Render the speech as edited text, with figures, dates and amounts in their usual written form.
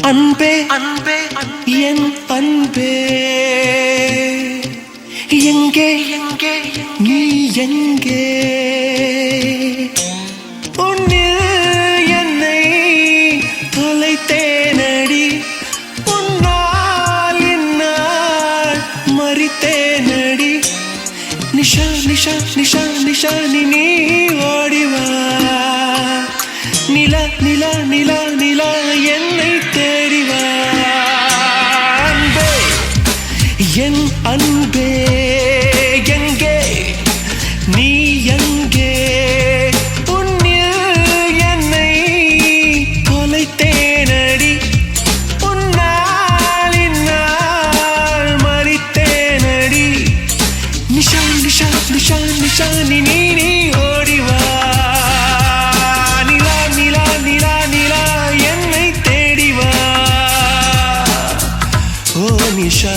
அன்பே அன்பே என் அன்பே எங்கே எங்கே நீ எங்கே உன்னில் என்னை தொலைத்தேனடி உன்னால் என்னால் மறித்தேனடி நிஷா நிஷா நிஷா நிஷா நீ ஓடிவா நிலா நிலா நிலா நிலா என்னை தேடிவா அன்பே என் அன்பே எங்கே நீ எங்கே உன்னில் என்னை தொலைத்தேனடி உன்னால் என்னால் மறித்தேனடி நிஷா நிஷா நிஷா நிஷா நீ ஓடிவா நிலா நிலா நிலா நிலா என்னை தேடிவா ஓ நிஷா